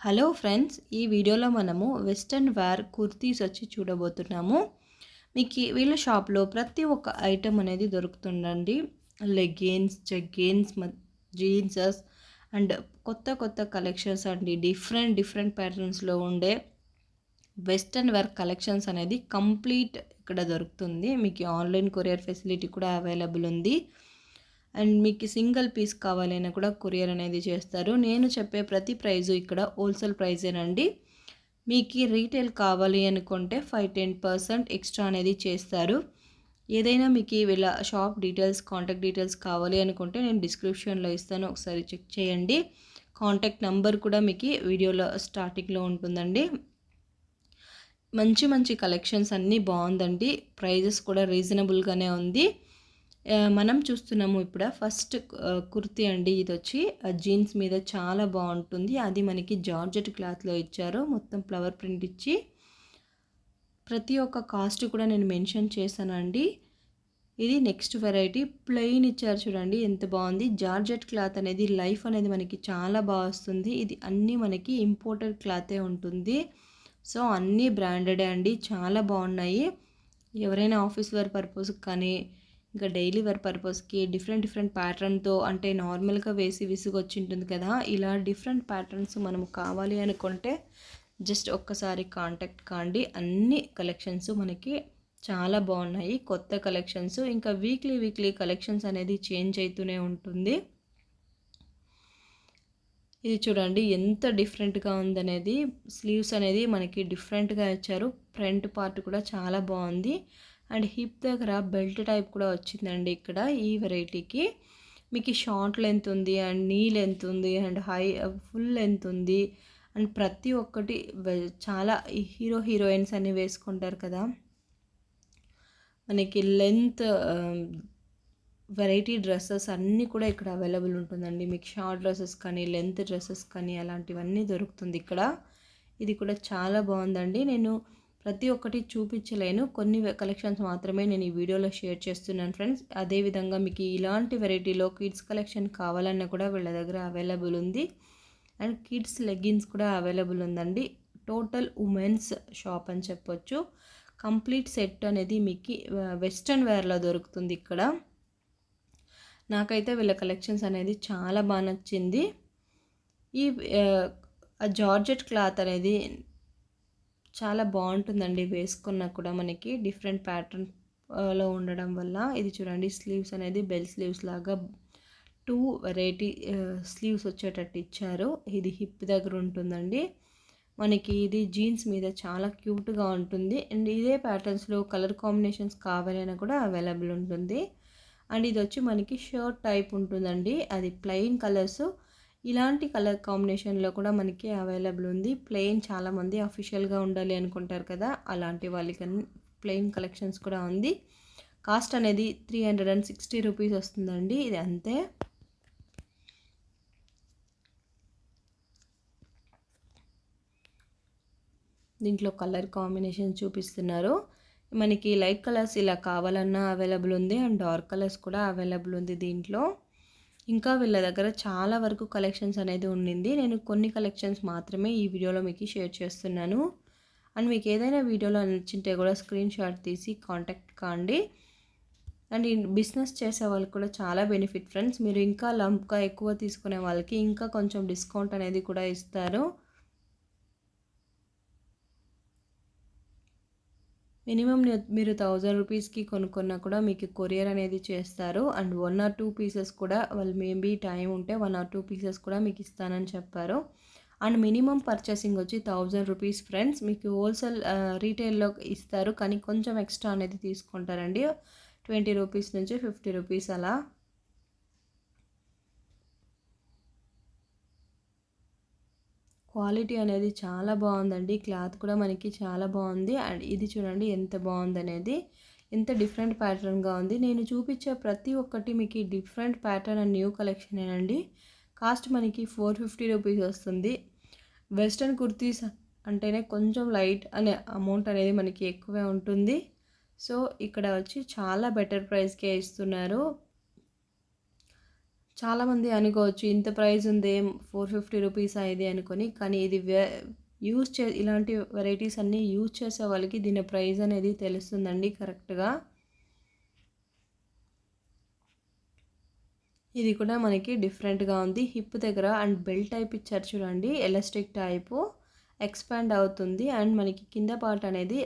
Hello friends, ఈ వీడియోలో మనము వెస్ట్రన్ వేర్ కుర్తీస్ వచ్చి చూడబోతున్నాము. మీకు వీళ్ళ షాప్లో ప్రతి ఒక్క ఐటెం అనేది దొరుకుతుందండి. లెగ్గిన్స్, జగ్గిన్స్, జీన్సెస్ అండ్ కొత్త కొత్త కలెక్షన్స్ అండి. డిఫరెంట్ ప్యాటర్న్స్లో ఉండే వెస్ట్రన్ వేర్ కలెక్షన్స్ అనేది కంప్లీట్ ఇక్కడ దొరుకుతుంది. మీకు ఆన్లైన్ కొరియర్ ఫెసిలిటీ కూడా అవైలబుల్ ఉంది. అండ్ మీకు సింగిల్ పీస్ కావాలైనా కూడా కొరియర్ అనేది చేస్తారు. నేను చెప్పే ప్రతి ప్రైజు ఇక్కడ హోల్సేల్ ప్రైజేనండి. మీకు రీటైల్ కావాలి అనుకుంటే 5-10% ఎక్స్ట్రా అనేది చేస్తారు. ఏదైనా మీకు వీళ్ళ షాప్ డీటెయిల్స్, కాంటాక్ట్ డీటెయిల్స్ కావాలి అనుకుంటే నేను డిస్క్రిప్షన్లో ఇస్తాను, ఒకసారి చెక్ చేయండి. కాంటాక్ట్ నెంబర్ కూడా మీకు వీడియోలో స్టార్టింగ్లో ఉంటుందండి. మంచి కలెక్షన్స్ అన్నీ బాగుందండి. ప్రైజెస్ కూడా రీజనబుల్గానే ఉంది. మనం చూస్తున్నాము ఇప్పుడు ఫస్ట్ కుర్తీ అండి. ఇది వచ్చి జీన్స్ మీద చాలా బాగుంటుంది. అది మనకి జార్జెట్ క్లాత్లో ఇచ్చారు. మొత్తం ఫ్లవర్ ప్రింట్ ఇచ్చి ప్రతి ఒక్క కాస్ట్ కూడా నేను మెన్షన్ చేశానండి. ఇది నెక్స్ట్ వెరైటీ ప్లెయిన్ ఇచ్చారు, చూడండి ఎంత బాగుంది. జార్జెట్ క్లాత్ అనేది లైఫ్ అనేది మనకి చాలా బాగా వస్తుంది. ఇది అన్నీ మనకి ఇంపోర్టెడ్ క్లాతే ఉంటుంది. సో అన్నీ బ్రాండెడే అండి, చాలా బాగున్నాయి. ఎవరైనా ఆఫీస్ వేర్ పర్పస్కి కానీ ఇంకా డైలీ వేర్ పర్పస్కి డిఫరెంట్ ప్యాటర్న్తో, అంటే నార్మల్గా వేసి విసుగు వచ్చి ఉంటుంది కదా, ఇలా డిఫరెంట్ ప్యాటర్న్స్ మనము కావాలి అనుకుంటే జస్ట్ ఒక్కసారి కాంటాక్ట్ కాండి. అన్ని కలెక్షన్స్ మనకి చాలా బాగున్నాయి, కొత్త కలెక్షన్స్. ఇంకా వీక్లీ కలెక్షన్స్ అనేది చేంజ్ అవుతూనే ఉంటుంది. ఇది చూడండి ఎంత డిఫరెంట్గా ఉందనేది. స్లీవ్స్ అనేది మనకి డిఫరెంట్గా ఇచ్చారు. ఫ్రంట్ పార్ట్ కూడా చాలా బాగుంది. అండ్ హిప్ దగ్గర బెల్ట్ టైప్ కూడా వచ్చిందండి ఇక్కడ ఈ వెరైటీకి. మీకు షార్ట్ లెంత్ ఉంది, అండ్ నీ లెంత్ ఉంది, అండ్ ఫుల్ లెంత్ ఉంది. అండ్ ప్రతి ఒక్కటి చాలా హీరోయిన్స్ అన్ని వేసుకుంటారు కదా, మనకి లెంత్ వెరైటీ డ్రెస్సెస్ అన్నీ కూడా ఇక్కడ అవైలబుల్ ఉంటుందండి. మీకు షార్ట్ డ్రెస్సెస్ కానీ, లెంత్ డ్రెస్సెస్ కానీ అలాంటివన్నీ దొరుకుతుంది ఇక్కడ. ఇది కూడా చాలా బాగుందండి. నేను ప్రతి ఒక్కటి చూపించలేను, కొన్ని కలెక్షన్స్ మాత్రమే నేను ఈ వీడియోలో షేర్ చేస్తున్నాను ఫ్రెండ్స్. అదేవిధంగా మీకు ఇలాంటి వెరైటీలో కిడ్స్ కలెక్షన్ కావాలన్నా కూడా వీళ్ళ దగ్గర అవైలబుల్ ఉంది. అండ్ కిడ్స్ లెగ్గిన్స్ కూడా అవైలబుల్ ఉందండి. టోటల్ ఉమెన్స్ షాప్ అని చెప్పొచ్చు. కంప్లీట్ సెట్ అనేది మీకు వెస్ట్రన్ వేర్లో దొరుకుతుంది ఇక్కడ. నాకైతే వీళ్ళ కలెక్షన్స్ అనేది చాలా బాగా నచ్చింది. ఈ జార్జెట్ క్లాత్ అనేది చాలా బాగుంటుందండి, వేసుకున్నా కూడా మనకి డిఫరెంట్ ప్యాటర్న్లో ఉండడం వల్ల. ఇది చూడండి, స్లీవ్స్ అనేది బెల్ స్లీవ్స్ లాగా 2 వెరైటీ స్లీవ్స్ వచ్చేటట్టు ఇచ్చారు. ఇది హిప్ దగ్గర ఉంటుందండి మనకి. ఇది జీన్స్ మీద చాలా క్యూట్గా ఉంటుంది. అండ్ ఇదే ప్యాటర్న్స్లో కలర్ కాంబినేషన్స్ కావాలైనా కూడా అవైలబుల్ ఉంటుంది. అండ్ ఇది వచ్చి మనకి షర్ట్ టైప్ ఉంటుందండి, అది ప్లెయిన్ కలర్స్. ఇలాంటి కలర్ కాంబినేషన్లో కూడా మనకి అవైలబుల్ ఉంది. ప్లెయిన్ చాలామంది అఫీషియల్గా ఉండాలి అనుకుంటారు కదా, అలాంటి వాళ్ళకి ప్లెయిన్ కలెక్షన్స్ కూడా ఉంది. కాస్ట్ అనేది 360 రూపీస్ వస్తుందండి, ఇది అంతే. దీంట్లో కలర్ కాంబినేషన్ చూపిస్తున్నారు. మనకి లైట్ కలర్స్ ఇలా కావాలన్నా అవైలబుల్ ఉంది, అండ్ డార్క్ కలర్స్ కూడా అవైలబుల్ ఉంది దీంట్లో. ఇంకా వీళ్ళ దగ్గర చాలా వరకు కలెక్షన్స్ అనేది ఉండింది. నేను కొన్ని కలెక్షన్స్ మాత్రమే ఈ వీడియోలో మీకు షేర్ చేస్తున్నాను. అండ్ మీకు ఏదైనా వీడియోలో నచ్చింటే కూడా స్క్రీన్ షాట్ తీసి కాంటాక్ట్ కాండి. అండ్ ఈ బిజినెస్ చేసే వాళ్ళకి కూడా చాలా బెనిఫిట్ ఫ్రెండ్స్. మీరు ఇంకా లంప్గా ఎక్కువ తీసుకునే వాళ్ళకి ఇంకా కొంచెం డిస్కౌంట్ అనేది కూడా ఇస్తారు. మినిమం మీరు 1000 రూపీస్కి కొనుక్కున్నా కూడా మీకు కొరియర్ అనేది చేస్తారు. అండ్ 1 or 2 పీసెస్ కూడా వాళ్ళు మేబీ టైం ఉంటే 1 or 2 పీసెస్ కూడా మీకు ఇస్తానని చెప్పారు. అండ్ మినిమం పర్చేసింగ్ వచ్చి 1000 రూపీస్ ఫ్రెండ్స్. మీకు హోల్సేల్ రీటైల్లో ఇస్తారు, కానీ కొంచెం ఎక్స్ట్రా అనేది తీసుకుంటారండి, 20 రూపీస్ నుంచి 50 రూపీస్ అలా. క్వాలిటీ అనేది చాలా బాగుందండి. క్లాత్ కూడా మనకి చాలా బాగుంది. అండ్ ఇది చూడండి ఎంత బాగుందనేది, ఎంత డిఫరెంట్ ప్యాటర్న్గా ఉంది. నేను చూపించే ప్రతి ఒక్కటి మీకు డిఫరెంట్ ప్యాటర్న్ అండ్ న్యూ కలెక్షనేనండి. కాస్ట్ మనకి 450 రూపీస్ వస్తుంది. వెస్ట్రన్ కుర్తీస్ అంటేనే కొంచెం లైట్ అనే అమౌంట్ అనేది మనకి ఎక్కువే ఉంటుంది. సో ఇక్కడ వచ్చి చాలా బెటర్ ప్రైస్కే ఇస్తున్నారు. చాలామంది అనుకోవచ్చు ఇంత ప్రైస్ ఉందే 450 రూపీసా ఇది అనుకొని. కానీ ఇది ఇలాంటి వెరైటీస్ అన్నీ యూజ్ చేసే వాళ్ళకి దీని ప్రైస్ అనేది తెలుస్తుందండి కరెక్ట్‌గా. ఇది కూడా మనకి డిఫరెంట్‌గా ఉంది. హిప్ దగ్గర అండ్ బెల్ట్ టైప్ ఇచ్చారు చూడండి. ఎలాస్టిక్ టైపు ఎక్స్పాండ్ అవుతుంది. అండ్ మనకి కింద పార్ట్ అనేది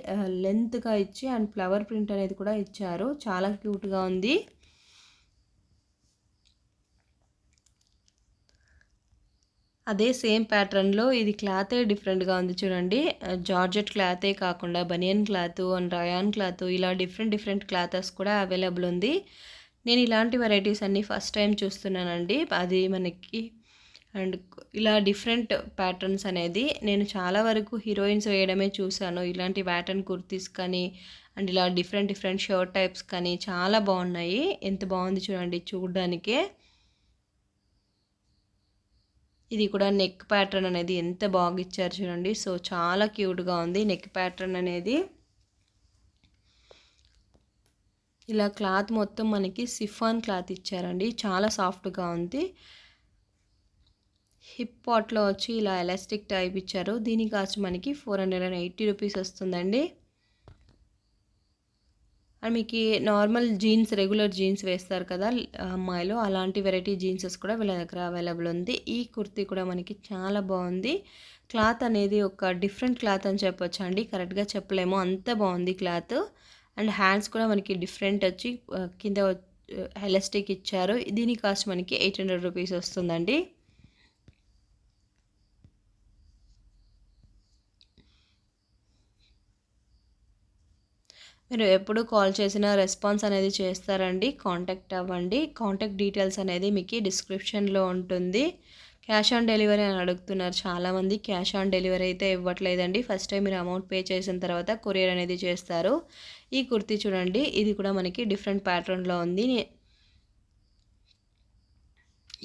లెంత్‌గా ఇచ్చి అండ్ ఫ్లవర్ ప్రింట్ అనేది కూడా ఇచ్చారు. చాలా క్యూట్‌గా ఉంది. అదే సేమ్ ప్యాటర్న్‌లో ఇది క్లాతే డిఫరెంట్‌గా ఉంది చూడండి. జార్జెట్ క్లాతే కాకుండా బనియన్ క్లాతు అండ్ రయాన్ క్లాతు ఇలా డిఫరెంట్ క్లాతెస్ కూడా అవైలబుల్ ఉంది. నేను ఇలాంటి వెరైటీస్ అన్నీ ఫస్ట్ టైం చూస్తున్నానండి. అది మనకి అండ్ ఇలా డిఫరెంట్ ప్యాటర్న్స్ అనేది నేను చాలా వరకు హీరోయిన్స్ వేయడమే చూశాను. ఇలాంటి ప్యాటర్న్ కుర్తీస్ కానీ అండ్ ఇలా డిఫరెంట్ షర్ట్ టైప్స్ కానీ చాలా బాగున్నాయి. ఎంత బాగుంది చూడండి చూడడానికే. ఇది కూడా నెక్ ప్యాటర్న్ అనేది ఎంత బాగా ఇచ్చారు చూడండి. సో చాలా క్యూట్‌గా ఉంది నెక్ ప్యాటర్న్ అనేది. ఇలా క్లాత్ మొత్తం మనకి సిఫాన్ క్లాత్ ఇచ్చారండి. చాలా సాఫ్ట్‌గా ఉంది. హిప్ పార్ట్‌లో వచ్చి ఇలా ఎలాస్టిక్ టైప్ ఇచ్చారు. దీని కాస్ట్ మనకి 480 రూపీస్ వస్తుందండి. అండ్ మీకు నార్మల్ జీన్స్ రెగ్యులర్ జీన్స్ వేస్తారు కదా అమ్మాయిలు, అలాంటి వెరైటీ జీన్సెస్ కూడా వీళ్ళ దగ్గర అవైలబుల్ ఉంది. ఈ కుర్తీ కూడా మనకి చాలా బాగుంది. క్లాత్ అనేది ఒక డిఫరెంట్ క్లాత్ అని చెప్పొచ్చండి. కరెక్ట్‌గా చెప్పలేము, అంత బాగుంది క్లాత్. అండ్ హ్యాండ్స్ కూడా మనకి డిఫరెంట్ వచ్చి కింద ఎలాస్టిక్ ఇచ్చారు. దీని కాస్ట్ మనకి 800 రూపీస్ వస్తుందండి. మీరు ఎప్పుడు కాల్ చేసినా రెస్పాన్స్ అనేది చేస్తారండి. కాంటాక్ట్ అవ్వండి. కాంటాక్ట్ డీటెయిల్స్ అనేది మీకు డిస్క్రిప్షన్‌లో ఉంటుంది. క్యాష్ ఆన్ డెలివరీ అని అడుగుతున్నారు చాలామంది. క్యాష్ ఆన్ డెలివరీ అయితే ఇవ్వట్లేదండి. ఫస్ట్ టైం మీరు అమౌంట్ పే చేసిన తర్వాత కొరియర్ అనేది చేస్తారు. ఈ కుర్తీ చూడండి, ఇది కూడా మనకి డిఫరెంట్ ప్యాటర్న్‌లో ఉంది.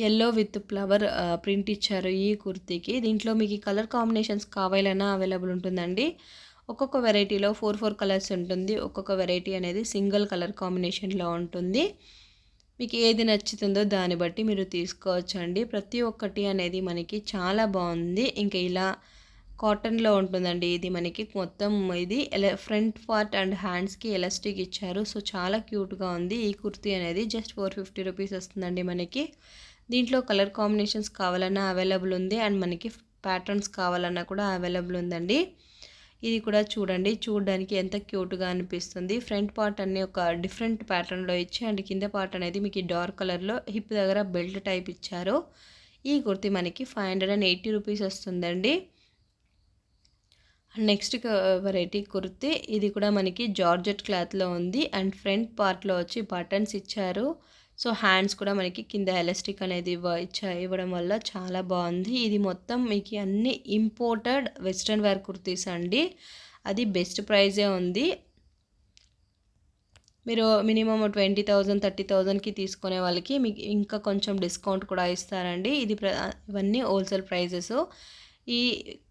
యెల్లో విత్ ఫ్లవర్ ప్రింట్ ఇచ్చారు ఈ కుర్తీకి. దీంట్లో మీకు కలర్ కాంబినేషన్స్ కావాలన్నా అవైలబుల్ ఉంటుందండి. ఒక్కొక్క వెరైటీలో 4 కలర్స్ ఉంటుంది. ఒక్కొక్క వెరైటీ అనేది సింగిల్ కలర్ కాంబినేషన్‌లో ఉంటుంది. మీకు ఏది నచ్చుతుందో దాన్ని బట్టి మీరు తీసుకోవచ్చండి. ప్రతి ఒక్కటి అనేది మనకి చాలా బాగుంది. ఇంకా ఇలా కాటన్‌లో ఉంటుందండి. ఇది మనకి మొత్తం ఇది ఫ్రంట్ పార్ట్ అండ్ హ్యాండ్స్‌కి ఎలాస్టిక్ ఇచ్చారు. సో చాలా క్యూట్‌గా ఉంది. ఈ కుర్తీ అనేది జస్ట్ 450 రూపీస్ వస్తుందండి మనకి. దీంట్లో కలర్ కాంబినేషన్స్ కావాలన్నా అవైలబుల్ ఉంది. అండ్ మనకి ప్యాటర్న్స్ కావాలన్నా కూడా అవైలబుల్ ఉందండి. ఇది కూడా చూడండి, చూడడానికి ఎంత క్యూట్‌గా అనిపిస్తుంది. ఫ్రంట్ పార్ట్ అన్నీ ఒక డిఫరెంట్ ప్యాటర్న్‌లో ఇచ్చి అండ్ కింద పార్ట్ అనేది మీకు డార్క్ కలర్‌లో హిప్ దగ్గర బెల్ట్ టైప్ ఇచ్చారు. ఈ కుర్తీ మనకి 580 రూపీస్ వస్తుందండి. నెక్స్ట్ వెరైటీ కుర్తీ, ఇది కూడా మనకి జార్జెట్ క్లాత్లో ఉంది. అండ్ ఫ్రంట్ పార్ట్లో వచ్చి బటన్స్ ఇచ్చారు. సో హ్యాండ్స్ కూడా మనకి కింద ఎలాస్టిక్ అనేది ఇవ్వడం వల్ల చాలా బాగుంది. ఇది మొత్తం మీకు అన్ని ఇంపోర్టెడ్ వెస్ట్రన్ వేర్ కుర్తీస్ అండి. అది బెస్ట్ ప్రైజే ఉంది. మీరు మినిమమ్ 20,000 30,000కి తీసుకునే వాళ్ళకి మీకు ఇంకా కొంచెం డిస్కౌంట్ కూడా ఇస్తారండి. ఇవన్నీ హోల్సేల్ ప్రైజెస్. ఈ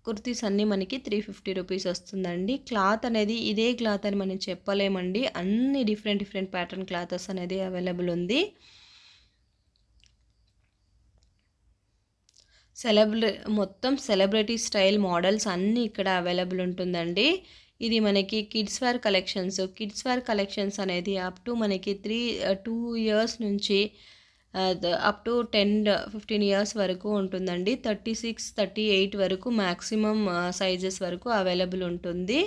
కుర్తీస్ అన్నీ మనకి 350 రూపీస్ వస్తుందండి. క్లాత్ అనేది ఇదే క్లాత్ అని మనం చెప్పలేమండి. అన్ని డిఫరెంట్ ప్యాటర్న్ క్లాతెస్ అనేది అవైలబుల్ ఉంది. మొత్తం సెలబ్రిటీ స్టైల్ మోడల్స్ అన్నీ ఇక్కడ అవైలబుల్ ఉంటుందండి. ఇది మనకి కిడ్స్ వేర్ కలెక్షన్స్ అనేది అప్ టు మనకి 2 ఇయర్స్ నుంచి అప్ టు 10-15 ఇయర్స్ వరకు ఉంటుందండి. 36, 38 వరకు మ్యాక్సిమం సైజెస్ వరకు అవైలబుల్ ఉంటుంది.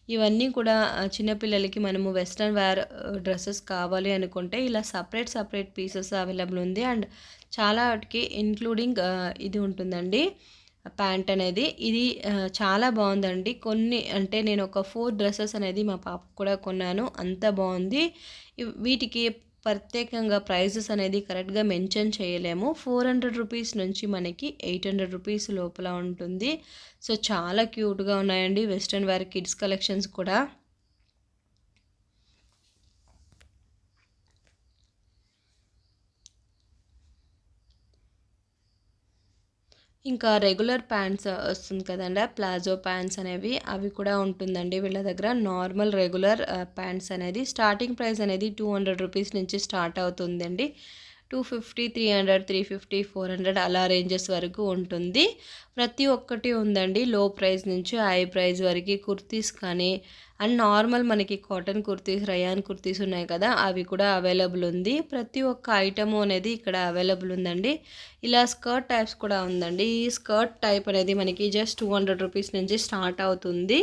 ఇవన్నీ కూడా చిన్నపిల్లలకి మనము వెస్ట్రన్ వేర్ డ్రెస్సెస్ కావాలి అనుకుంటే ఇలా సపరేట్ పీసెస్ అవైలబుల్ ఉంది. అండ్ చాలా వాటికి ఇంక్లూడింగ్ ఇది ఉంటుందండి, ప్యాంట్ అనేది. ఇది చాలా బాగుందండి. అంటే నేను ఒక 4 డ్రెస్సెస్ అనేది మా పాపకు కూడా కొన్నాను. అంత బాగుంది. వీటికి ప్రత్యేకంగా ప్రైజెస్ అనేది కరెక్ట్గా మెన్షన్ చేయలేము. 400 రూపీస్ నుంచి మనకి 800 రూపీస్ లోపల ఉంటుంది. సో చాలా క్యూట్గా ఉన్నాయండి వెస్ట్రన్ వేర్ కిడ్స్ కలెక్షన్స్ కూడా. ఇంకా రెగ్యులర్ ప్యాంట్స్ వస్తుంది కదండి, ప్లాజో ప్యాంట్స్ అనేవి, అవి కూడా ఉంటుందండి వీళ్ళ దగ్గర. నార్మల్ రెగ్యులర్ ప్యాంట్స్ అనేది స్టార్టింగ్ ప్రైస్ అనేది 200 రూపీస్ నుంచి స్టార్ట్ అవుతుందండి. 250, 300, 350, 400 అలా రేంజెస్ వరకు ఉంటుంది. ప్రతి ఒక్కటి ఉందండి. లో ప్రైస్ నుంచి హై ప్రైస్ వరకు కుర్తీస్ కానీ అండ్ నార్మల్ మనకి కాటన్ కుర్తీస్, రయాన్ కుర్తీస్ ఉన్నాయి కదా, అవి కూడా అవైలబుల్ ఉంది. ప్రతి ఒక్క ఐటము అనేది ఇక్కడ అవైలబుల్ ఉందండి. ఇలా స్కర్ట్ టైప్స్ కూడా ఉందండి. ఈ స్కర్ట్ టైప్ అనేది మనకి జస్ట్ 200 రూపీస్ నుంచి స్టార్ట్ అవుతుంది.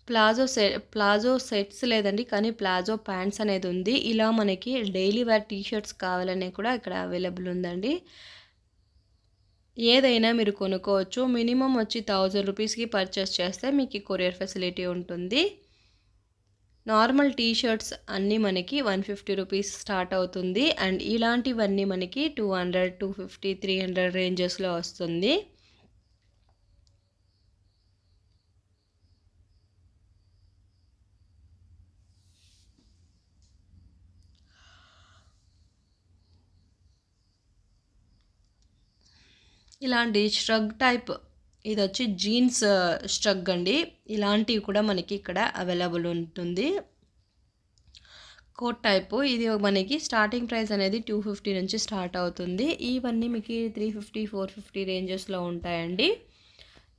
ప్లాజో సెట్స్ లేదండి, కానీ ప్లాజో ప్యాంట్స్ అనేది ఉంది. ఇలా మనకి డైలీ వేర్ టీ షర్ట్స్ కావాలనే కూడా ఇక్కడ అవైలబుల్ ఉందండి. ఏదైనా మీరు కొనుక్కోవచ్చు. మినిమం వచ్చి 1000 రూపీస్కి పర్చేస్ చేస్తే మీకు కొరియర్ ఫెసిలిటీ ఉంటుంది. నార్మల్ టీ షర్ట్స్ అన్నీ మనకి 150 రూపీస్ స్టార్ట్ అవుతుంది. అండ్ ఇలాంటివన్నీ మనకి 200, 250, 300 రేంజెస్లో వస్తుంది. ఇలాంటి ష్రగ్ టైప్, ఇది వచ్చి జీన్స్ ష్రగ్ అండి. ఇలాంటివి కూడా మనకి ఇక్కడ అవైలబుల్ ఉంటుంది. కోట్ టైపు ఇది మనకి స్టార్టింగ్ ప్రైస్ అనేది 250 నుంచి స్టార్ట్ అవుతుంది. ఇవన్నీ మీకు 350, 450 రేంజెస్లో ఉంటాయండి.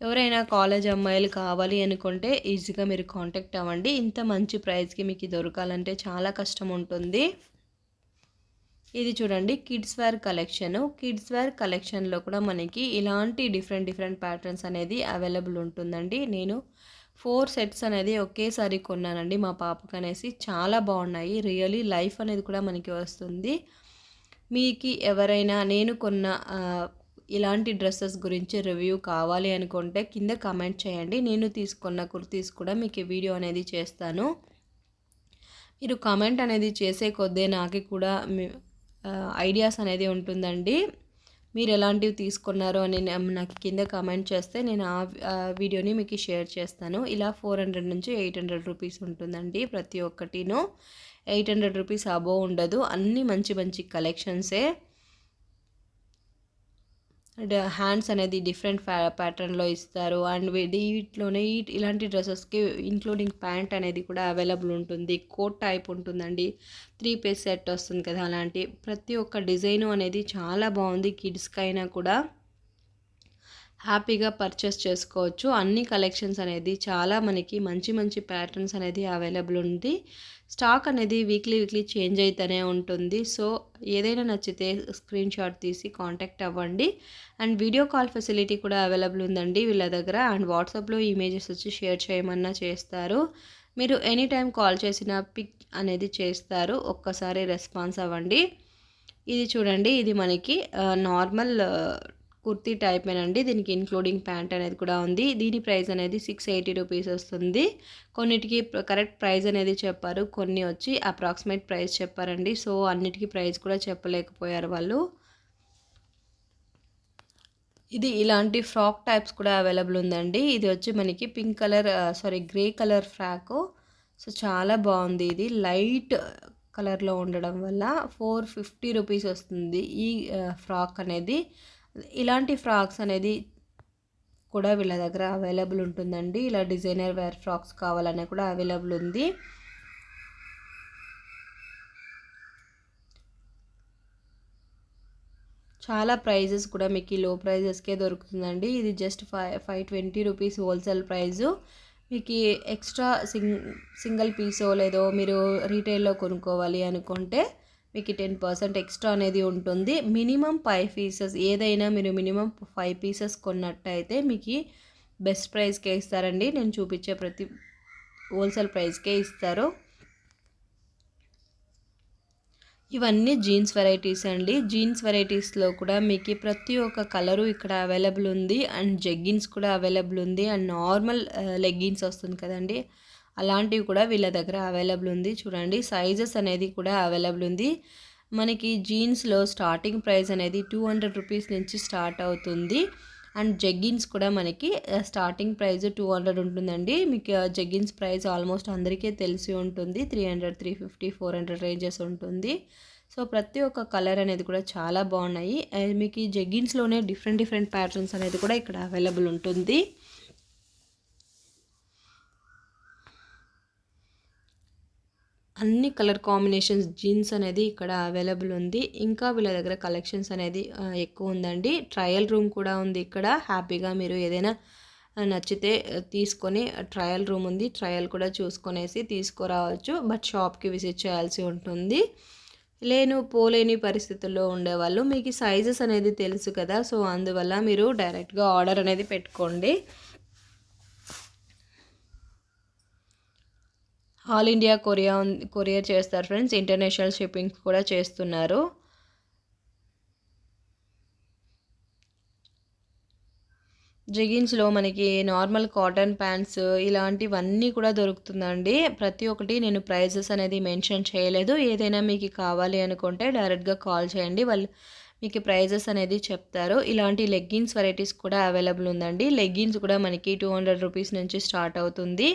ఎవరైనా కాలేజ్ అమ్మాయిలు కావాలి అనుకుంటే ఈజీగా మీరు కాంటాక్ట్ అవ్వండి. ఇంత మంచి ప్రైస్కి మీకు దొరకాలంటే చాలా కష్టం ఉంటుంది. ఇది చూడండి kids wear collection. Kids wear కలెక్షన్లో కూడా మనకి ఇలాంటి డిఫరెంట్ ప్యాటర్న్స్ అనేది అవైలబుల్ ఉంటుందండి. నేను 4 సెట్స్ అనేది ఒకేసారి కొన్నానండి మా పాపకు అనేసి. చాలా బాగున్నాయి. రియలీ లైఫ్ అనేది కూడా మనకి వస్తుంది. మీకు ఎవరైనా నేను కొన్న ఇలాంటి డ్రెస్సెస్ గురించి రివ్యూ కావాలి అనుకుంటే కింద కామెంట్ చేయండి. నేను తీసుకున్న కుర్తీస్ కూడా మీకు వీడియో అనేది చేస్తాను. మీరు కామెంట్ అనేది చేసే కొద్దే నాకు కూడా ఐడియాస్ అనేది ఉంటుందండి. మీరు ఎలాంటివి తీసుకున్నారో అని నాకు కింద కామెంట్ చేస్తే నేను ఆ వీడియోని మీకు షేర్ చేస్తాను. ఇలా 400 నుంచి 800 రూపీస్ ఉంటుందండి ప్రతి ఒక్కటిను. 800 రూపీస్ అబోవ్ ఉండదు. అన్నీ మంచి కలెక్షన్సే. అండ్ హ్యాండ్స్ అనేది డిఫరెంట్ ప్యాటర్న్లో ఇస్తారు. అండ్ వీటిలోనే ఇలాంటి డ్రెస్సెస్కి ఇంక్లూడింగ్ ప్యాంట్ అనేది కూడా అవైలబుల్ ఉంటుంది. కోట్ టైప్ ఉంటుందండి. 3 పీస్ సెట్ వస్తుంది కదా, అలాంటి ప్రతి ఒక్క డిజైను అనేది చాలా బాగుంది. కిడ్స్కి అయినా కూడా హ్యాపీగా పర్చేస్ చేసుకోవచ్చు. అన్ని కలెక్షన్స్ అనేది చాలా మనకి మంచి ప్యాటర్న్స్ అనేది అవైలబుల్ ఉంది. స్టాక్ అనేది వీక్లీ చేంజ్ అయితేనే ఉంటుంది. సో ఏదైనా నచ్చితే స్క్రీన్ షాట్ తీసి కాంటాక్ట్ అవ్వండి. అండ్ వీడియో కాల్ ఫెసిలిటీ కూడా అవైలబుల్ ఉందండి వీళ్ళ దగ్గర. అండ్ వాట్సాప్లో ఇమేజెస్ వచ్చి షేర్ చేయమన్నా చేస్తారు. మీరు ఎనీ టైం కాల్ చేసిన పిక్ అనేది చేస్తారు. ఒక్కసారి రెస్పాన్స్ అవ్వండి. ఇది చూడండి, ఇది మనకి నార్మల్ కుర్తీ టైపేనండి. దీనికి ఇంక్లూడింగ్ ప్యాంట్ అనేది కూడా ఉంది. దీని ప్రైస్ అనేది 680 రూపీస్ వస్తుంది. కొన్నిటికి కరెక్ట్ ప్రైస్ అనేది చెప్పారు, కొన్ని వచ్చి అప్రాక్సిమేట్ ప్రైస్ చెప్పారండి. సో అన్నిటికీ ప్రైస్ కూడా చెప్పలేకపోయారు వాళ్ళు. ఇది ఇలాంటి ఫ్రాక్ టైప్స్ కూడా అవైలబుల్ ఉందండి. ఇది వచ్చి మనకి pink colour grey colour frock. So చాలా బాగుంది. ఇది లైట్ కలర్లో ఉండడం వల్ల 450 రూపీస్ వస్తుంది ఈ ఫ్రాక్ అనేది. ఇలాంటి ఫ్రాక్స్ అనేది కూడా వీళ్ళ దగ్గర అవైలబుల్ ఉంటుందండి. ఇలా డిజైనర్ వేర్ ఫ్రాక్స్ కావాలనే కూడా అవైలబుల్ ఉంది. చాలా ప్రైజెస్ కూడా మీకు లో ప్రైజెస్కే దొరుకుతుందండి. ఇది జస్ట్ 520 రూపీస్ హోల్సేల్ ప్రైజు. మీకు ఎక్స్ట్రా సింగిల్ పీసో లేదో మీరు రీటైల్లో కొనుక్కోవాలి అనుకుంటే మీకు 10% ఎక్స్ట్రా అనేది ఉంటుంది. మినిమం 5 పీసెస్, ఏదైనా మీరు మినిమం 5 పీసెస్ కొన్నట్టయితే మీకు బెస్ట్ ప్రైస్కే ఇస్తారండి. నేను చూపించే ప్రతి హోల్సేల్ ప్రైస్కే ఇస్తారు. ఇవన్నీ జీన్స్ వెరైటీస్ అండి. జీన్స్ వెరైటీస్లో కూడా మీకు ప్రతి ఒక్క కలరు ఇక్కడ అవైలబుల్ ఉంది. అండ్ జెగ్గిన్స్ కూడా అవైలబుల్ ఉంది. అండ్ నార్మల్ లెగ్గిన్స్ వస్తుంది కదండి, అలాంటివి కూడా వీళ్ళ దగ్గర అవైలబుల్ ఉంది. చూడండి సైజెస్ అనేది కూడా అవైలబుల్ ఉంది. మనకి జీన్స్లో స్టార్టింగ్ ప్రైస్ అనేది 200 రూపీస్ నుంచి స్టార్ట్ అవుతుంది. అండ్ జెగ్గిన్స్ కూడా మనకి స్టార్టింగ్ ప్రైస్ 200 ఉంటుందండి. మీకు జెగ్గిన్స్ ప్రైస్ ఆల్మోస్ట్ అందరికీ తెలిసి ఉంటుంది. 300, 350, 400 రేంజెస్ ఉంటుంది. సో ప్రతి ఒక్క కలర్ అనేది కూడా చాలా బాగున్నాయి. మీకు ఈ జెగ్గిన్స్లోనే డిఫరెంట్ ప్యాటర్న్స్ అనేది కూడా ఇక్కడ అవైలబుల్ ఉంటుంది. అన్ని కలర్ కాంబినేషన్స్ జీన్స్ అనేది ఇక్కడ అవైలబుల్ ఉంది. ఇంకా వీళ్ళ దగ్గర కలెక్షన్స్ అనేది ఎక్కువ ఉందండి. ట్రయల్ రూమ్ కూడా ఉంది ఇక్కడ. హ్యాపీగా మీరు ఏదైనా నచ్చితే తీసుకొని ట్రయల్ రూమ్ ఉంది. ట్రయల్ కూడా చూసుకొనేసి తీసుకురావచ్చు. బట్ షాప్కి విజిట్ చేయాల్సి ఉంటుంది. పోలేని పరిస్థితుల్లో ఉండేవాళ్ళు మీకు సైజెస్ అనేది తెలుసు కదా, సో అందువల్ల మీరు డైరెక్ట్గా ఆర్డర్ అనేది పెట్టుకోండి. ఆల్ ఇండియా కొరియర్ చేస్తారు ఫ్రెండ్స్. ఇంటర్నేషనల్ షిప్పింగ్ కూడా చేస్తున్నారు. జెగిన్స్లో మనకి నార్మల్ కాటన్ ప్యాంట్స్ ఇలాంటివన్నీ కూడా దొరుకుతుందండి. ప్రతి ఒక్కటి నేను ప్రైజెస్ అనేది మెన్షన్ చేయలేదు. ఏదైనా మీకు కావాలి అనుకుంటే డైరెక్ట్గా కాల్ చేయండి, వాళ్ళు మీకు ప్రైజెస్ అనేది చెప్తారు. ఇలాంటి లెగ్గిన్స్ వెరైటీస్ కూడా అవైలబుల్ ఉందండి. లెగ్గిన్స్ కూడా మనకి 200 రూపీస్ నుంచి స్టార్ట్ అవుతుంది.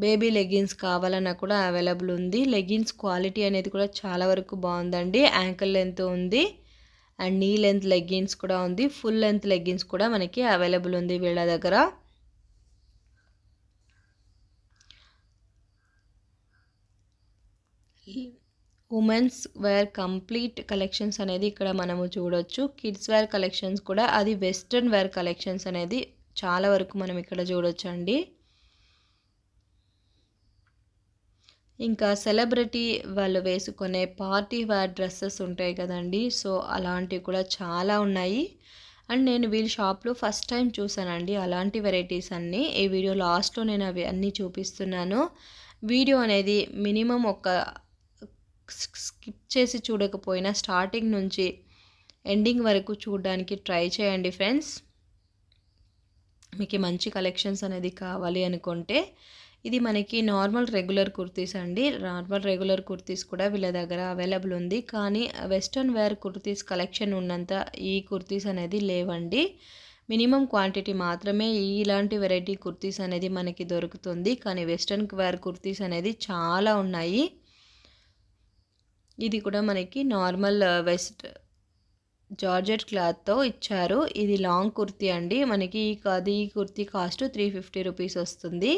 బేబీ లెగ్గిన్స్ కావాలన్నా కూడా అవైలబుల్ ఉంది. లెగ్గిన్స్ క్వాలిటీ అనేది కూడా చాలా వరకు బాగుందండి. యాంకిల్ లెంత్ ఉంది అండ్ నీ లెంత్ లెగ్గిన్స్ కూడా ఉంది. ఫుల్ లెంత్ లెగ్గిన్స్ కూడా మనకి అవైలబుల్ ఉంది వీళ్ళ దగ్గర. ఉమెన్స్ వేర్ కంప్లీట్ కలెక్షన్స్ అనేది ఇక్కడ మనము చూడొచ్చు. కిడ్స్ వేర్ కలెక్షన్స్ కూడా, అది వెస్ట్రన్ వేర్ కలెక్షన్స్ అనేది చాలా వరకు మనం ఇక్కడ చూడొచ్చండి. ఇంకా సెలబ్రిటీ వాళ్ళు వేసుకునే పార్టీ వేర్ డ్రెస్సెస్ ఉంటాయి కదండి, సో అలాంటివి కూడా చాలా ఉన్నాయి. అండ్ నేను వీళ్ళ షాప్లో ఫస్ట్ టైం చూసానండి అలాంటి వెరైటీస్ అన్నీ. ఈ వీడియో లాస్ట్లో నేను అవి అన్నీ చూపిస్తున్నాను. వీడియో అనేది మినిమం ఒక స్కిప్ చేసి చూడకపోయినా స్టార్టింగ్ నుంచి ఎండింగ్ వరకు చూడడానికి ట్రై చేయండి ఫ్రెండ్స్. మీకు మంచి కలెక్షన్స్ అనేది కావాలి అనుకుంటే. ఇది మనకి నార్మల్ రెగ్యులర్ కుర్తీస్ అండి. నార్మల్ రెగ్యులర్ కుర్తీస్ కూడా వీళ్ళ దగ్గర అవైలబుల్ ఉంది. కానీ వెస్ట్రన్ వేర్ కుర్తీస్ కలెక్షన్ ఉన్నంత ఈ కుర్తీస్ అనేది లేవండి. మినిమం క్వాంటిటీ మాత్రమే ఇలాంటి వెరైటీ కుర్తీస్ అనేది మనకి దొరుకుతుంది. కానీ వెస్ట్రన్ వేర్ కుర్తీస్ అనేది చాలా ఉన్నాయి. ఇది కూడా మనకి నార్మల్ వెస్ట్ జార్జెట్ క్లాత్తో ఇచ్చారు. ఇది లాంగ్ కుర్తీ అండి. మనకి ఈ కుర్తీ కాస్ట్ 350 రూపీస్ వస్తుంది.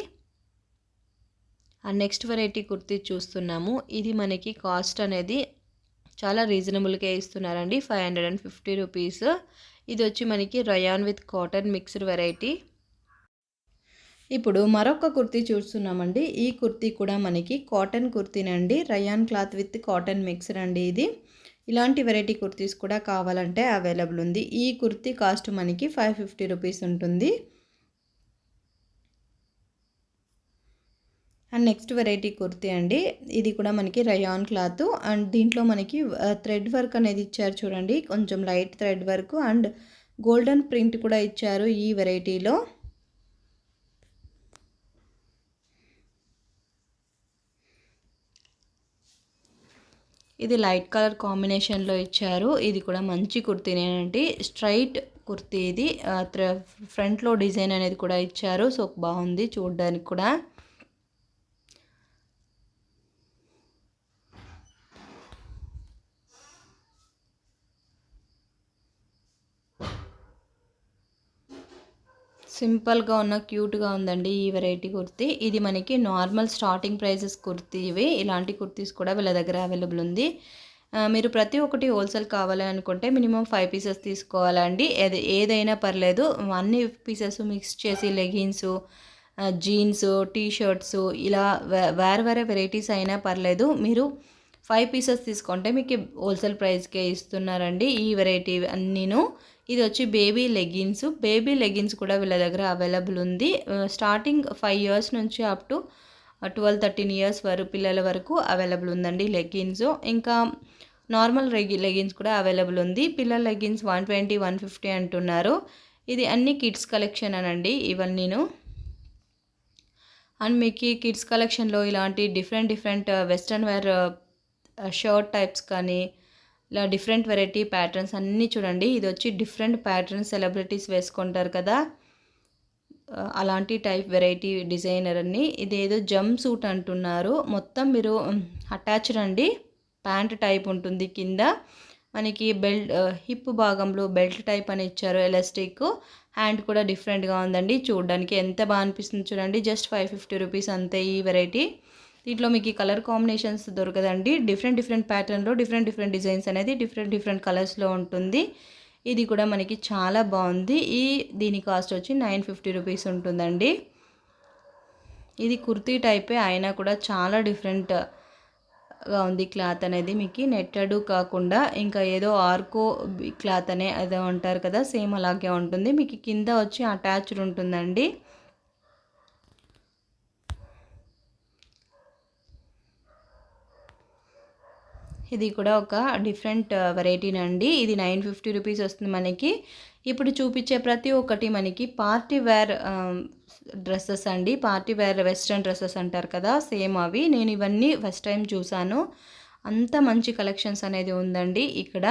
అండ్ నెక్స్ట్ వెరైటీ కుర్తీ చూస్తున్నాము. ఇది మనకి కాస్ట్ అనేది చాలా రీజనబుల్గా ఇస్తున్నారండి, 550 రూపీస్. ఇది వచ్చి మనకి rayon with cotton mixed variety. ఇప్పుడు మరొక కుర్తీ చూస్తున్నామండి. ఈ కుర్తీ కూడా మనకి కాటన్ కుర్తీనండి. Rayon cloth with cotton mixed అండి ఇది. ఇలాంటి వెరైటీ కుర్తీస్ కూడా కావాలంటే అవైలబుల్ ఉంది. ఈ కుర్తీ కాస్ట్ మనకి 550 రూపీస్ ఉంటుంది. అండ్ నెక్స్ట్ వెరైటీ కుర్తీ అండి. ఇది కూడా మనకి రయాన్ క్లాత్ అండ్ దీంట్లో మనకి థ్రెడ్ వర్క్ అనేది ఇచ్చారు చూడండి, కొంచెం light thread work and golden print కూడా ఇచ్చారు ఈ వెరైటీలో. ఇది లైట్ కలర్ కాంబినేషన్లో ఇచ్చారు. ఇది కూడా మంచి కుర్తీనేనండి. స్ట్రైట్ కుర్తీ ఇది. ఫ్రంట్లో డిజైన్ అనేది కూడా ఇచ్చారు, సో బాగుంది చూడడానికి కూడా. సింపుల్గా ఉన్న క్యూట్గా ఉందండి ఈ వెరైటీ కుర్తీ. ఇది మనకి నార్మల్ స్టార్టింగ్ ప్రైజెస్ కుర్తీ ఇవి. ఇలాంటి కుర్తీస్ కూడా వీళ్ళ దగ్గర అవైలబుల్ ఉంది. మీరు ప్రతి ఒక్కటి హోల్సేల్ కావాలి అనుకుంటే మినిమం 5 పీసెస్ తీసుకోవాలండి. ఏదైనా పర్లేదు, అన్ని పీసెస్ మిక్స్ చేసి లెగిన్స్, జీన్స్, టీ షర్ట్స్ ఇలా వేరే వెరైటీస్ అయినా పర్లేదు, మీరు 5 పీసెస్ తీసుకుంటే మీకు హోల్సేల్ ప్రైస్కే ఇస్తున్నారండి ఈ వెరైటీ అన్నీను. ఇది వచ్చి బేబీ లెగ్గిన్స్ కూడా వీళ్ళ దగ్గర అవైలబుల్ ఉంది. స్టార్టింగ్ 5 ఇయర్స్ నుంచి అప్ టు 12-13 ఇయర్స్ పిల్లల వరకు అవైలబుల్ ఉందండి లెగ్గిన్స్. ఇంకా నార్మల్ లెగ్గిన్స్ కూడా అవైలబుల్ ఉంది. పిల్లల లెగ్గిన్స్ 120-150 అంటున్నారు. ఇది అన్ని కిడ్స్ కలెక్షన్ అనండి ఇవన్నీను. అండ్ మీకు కిడ్స్ కలెక్షన్లో ఇలాంటి different western wear shirt types కానీ ఇలా డిఫరెంట్ వెరైటీ ప్యాటర్న్స్ అన్నీ చూడండి. ఇది వచ్చి డిఫరెంట్ ప్యాటర్న్స్ సెలబ్రిటీస్ వేసుకుంటారు కదా, అలాంటి టైప్ వెరైటీ డిజైనర్ అన్ని. ఇదేదో జంప్ సూట్ అంటున్నారు. మొత్తం మీరు అటాచ్డ్ అండి, ప్యాంట్ టైప్ ఉంటుంది. కింద మనకి బెల్ట్, హిప్ భాగంలో బెల్ట్ టైప్ అని ఇచ్చారు, ఎలాస్టిక్. హ్యాండ్ కూడా డిఫరెంట్గా ఉందండి చూడడానికి. ఎంత బాగా అనిపిస్తుంది చూడండి. జస్ట్ 550 రూపీస్ అంతే ఈ వెరైటీ. దీంట్లో మీకు ఈ కలర్ కాంబినేషన్స్ దొరకదండి. డిఫరెంట్ ప్యాటర్న్లో డిఫరెంట్ డిజైన్స్ అనేది డిఫరెంట్ కలర్స్లో ఉంటుంది. ఇది కూడా మనకి చాలా బాగుంది. దీని కాస్ట్ వచ్చి 950 రూపీస్ ఉంటుందండి. ఇది కుర్తీ టైపే అయినా కూడా చాలా డిఫరెంట్గా ఉంది. క్లాత్ అనేది మీకు నెట్టెడ్ కాకుండా ఇంకా ఏదో ఆర్కో క్లాత్ అనే ఏదో అంటారు కదా, సేమ్ అలాగే ఉంటుంది. మీకు కింద వచ్చి అటాచ్డ్ ఉంటుందండి. ఇది కూడా ఒక డిఫరెంట్ వెరైటీనండి. ఇది 950 రూపీస్ వస్తుంది మనకి. ఇప్పుడు చూపించే ప్రతి ఒక్కటి మనకి పార్టీ వేర్ డ్రెస్సెస్ అండి. పార్టీ వేర్ వెస్ట్రన్ డ్రెస్సెస్ అంటారు కదా, సేమ్ అవి. నేను ఇవన్నీ ఫస్ట్ టైం చూసాను. అంత మంచి కలెక్షన్స్ అనేది ఉందండి ఇక్కడ.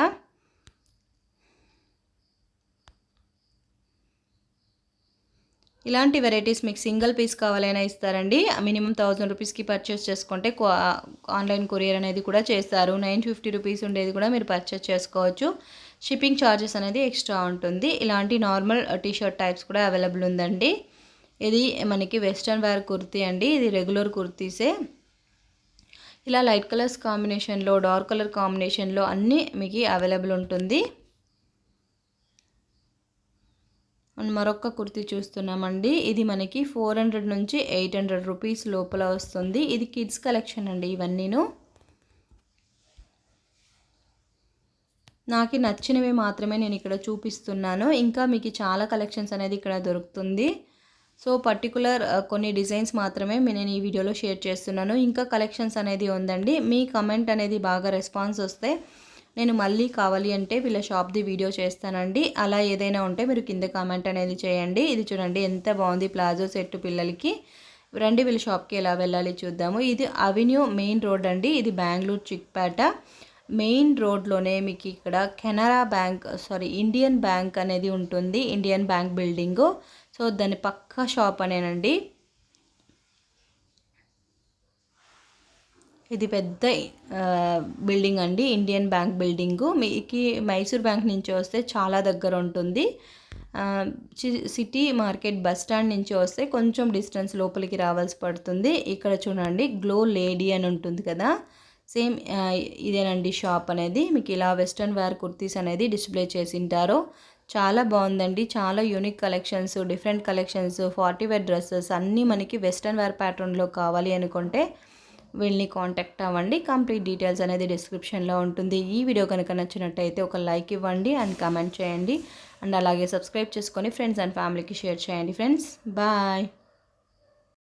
ఇలాంటి వెరైటీస్ మీకు సింగిల్ పీస్ కావాలైనా ఇస్తారండి. మినిమం 1000 రూపీస్కి పర్చేస్ చేసుకుంటే ఆన్లైన్ కొరియర్ అనేది కూడా చేస్తారు. 950 రూపీస్ ఉండేది కూడా మీరు పర్చేస్ చేసుకోవచ్చు. షిప్పింగ్ ఛార్జెస్ అనేది ఎక్స్ట్రా ఉంటుంది. ఇలాంటి నార్మల్ టీషర్ట్ టైప్స్ కూడా అవైలబుల్ ఉందండి. ఇది మనకి వెస్ట్రన్ వేర్ కుర్తీ అండి. ఇది రెగ్యులర్ కుర్తీసే. ఇలా లైట్ కలర్స్ కాంబినేషన్లో, డార్క్ కలర్ కాంబినేషన్లో అన్నీ మీకు అవైలబుల్ ఉంటుంది. మరొక కుర్తీ చూస్తున్నామండి. ఇది మనకి 400 నుంచి 800 రూపీస్ లోపల వస్తుంది. ఇది కిడ్స్ కలెక్షన్ అండి. ఇవన్నీను నాకు నచ్చినవి మాత్రమే నేను ఇక్కడ చూపిస్తున్నాను. ఇంకా మీకు చాలా కలెక్షన్స్ అనేది ఇక్కడ దొరుకుతుంది. సో పర్టికులర్ కొన్ని డిజైన్స్ మాత్రమే నేను ఈ వీడియోలో షేర్ చేస్తున్నాను. ఇంకా కలెక్షన్స్ అనేది ఉందండి. మీ కమెంట్ అనేది బాగా రెస్పాన్స్ వస్తే నేను మళ్ళీ కావాలి అంటే వీళ్ళ షాప్ది వీడియో చేస్తానండి. అలా ఏదైనా ఉంటే మీరు కింద కామెంట్ అనేది చేయండి. ఇది చూడండి ఎంత బాగుంది ప్లాజో సెట్ పిల్లలకి. రండి వీళ్ళ షాప్కి ఎలా వెళ్ళాలి చూద్దాము. ఇది అవెన్యూ మెయిన్ రోడ్ అండి. ఇది బెంగళూరు చిక్పేట మెయిన్ రోడ్లోనే మీకు ఇక్కడ ఇండియన్ బ్యాంక్ అనేది ఉంటుంది. Indian bank building. సో దాని పక్క షాప్ అనేనండి. ఇది పెద్ద బిల్డింగ్ అండి, ఇండియన్ బ్యాంక్ బిల్డింగు. మీకు మైసూర్ బ్యాంక్ నుంచి వస్తే చాలా దగ్గర ఉంటుంది. సిటీ మార్కెట్ బస్ స్టాండ్ నుంచి వస్తే కొంచెం డిస్టెన్స్ లోపలికి రావాల్సి పడుతుంది. ఇక్కడ చూడండి గ్లో లేడీ అని ఉంటుంది కదా, సేమ్ ఇదేనండి షాప్ అనేది. మీకు ఇలా వెస్ట్రన్ వేర్ కుర్తీస్ అనేది డిస్ప్లే చేసింటారు. చాలా బాగుందండి. చాలా unique collections, different collections, 40 wear dresses అన్నీ మనకి వెస్ట్రన్ వేర్ ప్యాటర్న్లో కావాలి అనుకుంటే వీళ్ళని కాంటాక్ట్ అవ్వండి. కంప్లీట్ డీటెయిల్స్ అనేది డిస్క్రిప్షన్లో ఉంటుంది. ఈ వీడియో కనుక నచ్చినట్టయితే ఒక లైక్ ఇవ్వండి అండ్ కామెంట్ చేయండి. అండ్ అలాగే సబ్స్క్రైబ్ చేసుకొని ఫ్రెండ్స్ అండ్ ఫ్యామిలీకి షేర్ చేయండి ఫ్రెండ్స్. బాయ్.